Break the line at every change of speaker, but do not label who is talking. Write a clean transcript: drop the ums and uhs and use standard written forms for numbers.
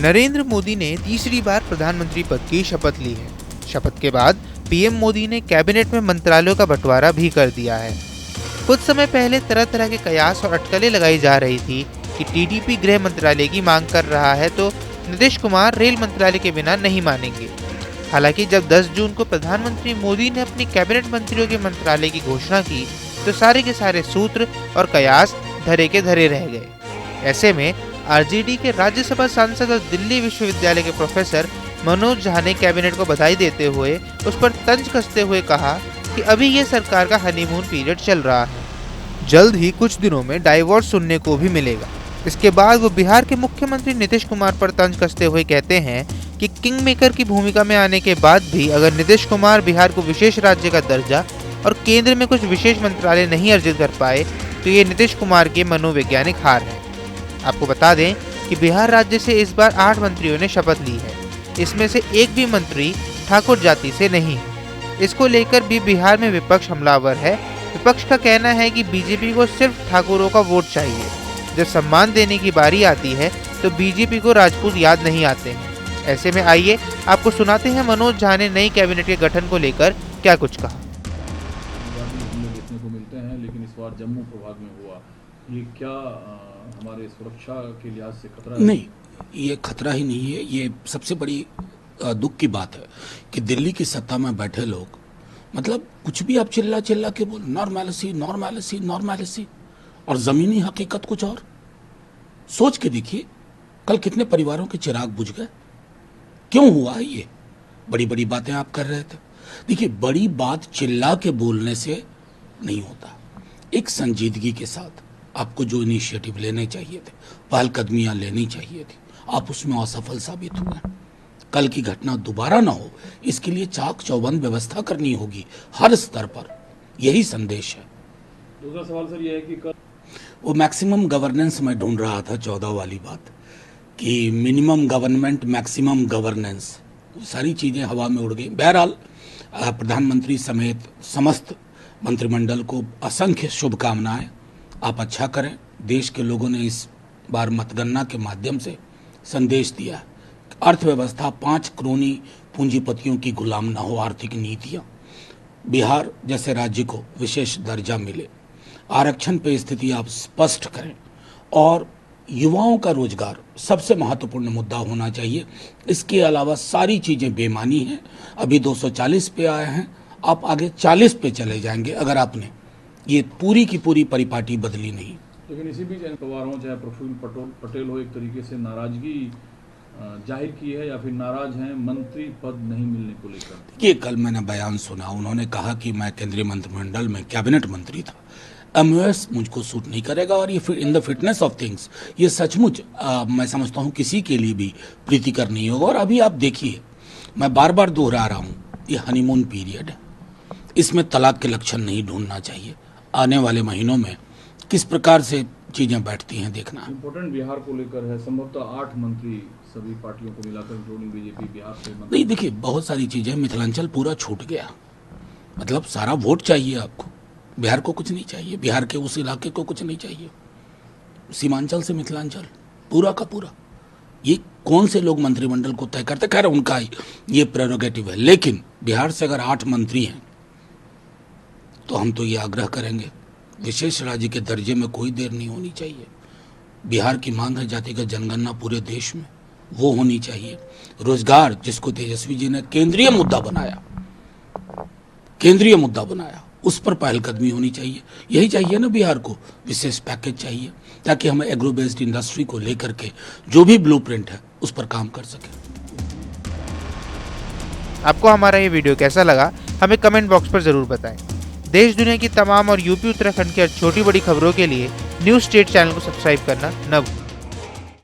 नरेंद्र मोदी ने तीसरी बार प्रधानमंत्री पद की शपथ ली है। शपथ के बाद पीएम मोदी ने कैबिनेट में मंत्रालयों का बंटवारा भी कर दिया है। कुछ समय पहले तरह तरह के कयास और अटकलें लगाई जा रही थी कि टीडीपी गृह मंत्रालय की मांग कर रहा है तो नीतीश कुमार रेल मंत्रालय के बिना नहीं मानेंगे। हालांकि जब 10 जून को प्रधानमंत्री मोदी ने अपनी कैबिनेट मंत्रियों के मंत्रालय की घोषणा की तो सारे के सारे सूत्र और कयास धरे के धरे रह गए। ऐसे में आरजेडी के राज्यसभा सांसद और दिल्ली विश्वविद्यालय के प्रोफेसर मनोज झा ने कैबिनेट को बधाई देते हुए उस पर तंज कसते हुए कहा कि अभी ये सरकार का हनीमून पीरियड चल रहा है, जल्द ही कुछ दिनों में डाइवोर्स सुनने को भी मिलेगा। इसके बाद वो बिहार के मुख्यमंत्री नीतीश कुमार पर तंज कसते हुए कहते हैं कि किंग मेकर की भूमिका में आने के बाद भी अगर नीतीश कुमार बिहार को विशेष राज्य का दर्जा और केंद्र में कुछ विशेष मंत्रालय नहीं अर्जित कर पाए तो ये नीतीश कुमार की मनोवैज्ञानिक हार है। आपको बता दें कि बिहार राज्य से इस बार 8 मंत्रियों ने शपथ ली है। इसमें से एक भी मंत्री ठाकुर जाति से नहीं है। इसको लेकर भी बिहार में विपक्ष हमलावर है। विपक्ष का कहना है कि बीजेपी को सिर्फ ठाकुरों का वोट चाहिए। जब सम्मान देने की बारी आती है तो बीजेपी को राजपूत याद नहीं आते हैं। ऐसे में आइए आपको सुनाते हैं मनोज झा ने नई कैबिनेट के गठन को लेकर क्या कुछ कहा।
देखने को मिलते हैं, लेकिन इस बार जम्मू प्रभाग में हुआ, ये क्या हमारे सुरक्षा के लिहाज से खतरा है?
नहीं, ये खतरा ही नहीं है। ये सबसे बड़ी दुख की बात है कि दिल्ली की सत्ता में बैठे लोग मतलब कुछ भी आप चिल्ला चिल्ला के बोल नॉर्मैलिटी नॉर्मैलिटी नॉर्मैलिटी, और जमीनी हकीकत कुछ और। सोच के देखिए कल कितने परिवारों के चिराग बुझ गए। क्यों हुआ है ये? बड़ी बड़ी बातें आप कर रहे थे। देखिए, बड़ी बात चिल्ला के बोलने से नहीं होता। एक संजीदगी के साथ आपको जो इनिशिएटिव लेने चाहिए थे, पहलकदमियां लेनी चाहिए थी, आप उसमें असफल साबित हुए। कल की घटना दोबारा ना हो, इसके लिए चाक चौबंद व्यवस्था करनी होगी हर स्तर पर। यही संदेश है।
दूसरा सवाल सर यह है कि कल
वो मैक्सिमम गवर्नेंस में ढूंढ रहा था, 14 वाली बात कि मिनिमम गवर्नमेंट मैक्सिमम गवर्नेंस, सारी चीजें हवा में उड़ गई। बहरहाल प्रधानमंत्री समेत समस्त मंत्रिमंडल को असंख्य शुभकामनाएं। आप अच्छा करें। देश के लोगों ने इस बार मतगणना के माध्यम से संदेश दिया, अर्थव्यवस्था 5 करोनी पूंजीपतियों की गुलाम न हो, आर्थिक नीतियां, बिहार जैसे राज्य को विशेष दर्जा मिले, आरक्षण पे स्थिति आप स्पष्ट करें, और युवाओं का रोजगार सबसे महत्वपूर्ण मुद्दा होना चाहिए। इसके अलावा सारी चीजें बेमानी हैं। अभी 240 पे आए हैं, आप आगे 40 पे चले जाएंगे अगर आपने ये पूरी की पूरी परिपाटी बदली नहीं।
लेकिन इसी बीच पवार हो चाहे प्रफुल्ल पटेल हो, एक तरीके से नाराजगी जाहिर की है या फिर नाराज हैं मंत्री पद नहीं मिलने को लेकर।
ये कल मैंने बयान सुना, उन्होंने कहा कि मैं केंद्रीय मंत्रिमंडल में कैबिनेट मंत्री था, एमओएस मुझको सूट नहीं करेगा। और ये in the fitness of things ये सचमुच मैं समझता हूँ किसी के लिए भी प्रीतिकर नहीं होगा। और अभी आप देखिए, मैं बार बार दोहरा रहा हूँ, ये हनीमून पीरियड है, इसमें तलाक के लक्षण नहीं ढूंढना चाहिए। आने वाले महीनों में किस प्रकार से चीजें बैठती हैं देखना।
इम्पोर्टेंट बिहार को लेकर है, संभवतः 8 मंत्री सभी पार्टियों को मिलाकर इंक्लूडिंग बीजेपी बिहार से
नहीं। देखिए, बहुत सारी चीजें, मिथिलांचल पूरा छूट गया, मतलब सारा वोट चाहिए आपको, बिहार को कुछ नहीं चाहिए, बिहार के उस इलाके को कुछ नहीं चाहिए, सीमांचल से मिथिलांचल पूरा का पूरा। ये कौन से लोग मंत्रिमंडल को तय करते? खैर, उनका ये प्रेरोगेटिव है। लेकिन बिहार से अगर 8 मंत्री हैं तो हम तो ये आग्रह करेंगे, विशेष राज्य के दर्जे में कोई देर नहीं होनी चाहिए। बिहार की मांग है जातिगत जनगणना पूरे देश में, वो होनी चाहिए। रोजगार, जिसको तेजस्वी जी ने केंद्रीय मुद्दा बनाया, उस पर पहलकदमी होनी चाहिए। यही चाहिए ना बिहार को, विशेष पैकेज चाहिए ताकि हम एग्रो बेस्ड इंडस्ट्री को लेकर के जो भी ब्लूप्रिंट है उस पर काम कर सके।
आपको हमारा ये वीडियो कैसा लगा हमें कमेंट बॉक्स पर जरूर बताएं। देश दुनिया की तमाम और यूपी उत्तराखंड की छोटी बड़ी खबरों के लिए न्यूज़ स्टेट चैनल को सब्सक्राइब करना न भूलें।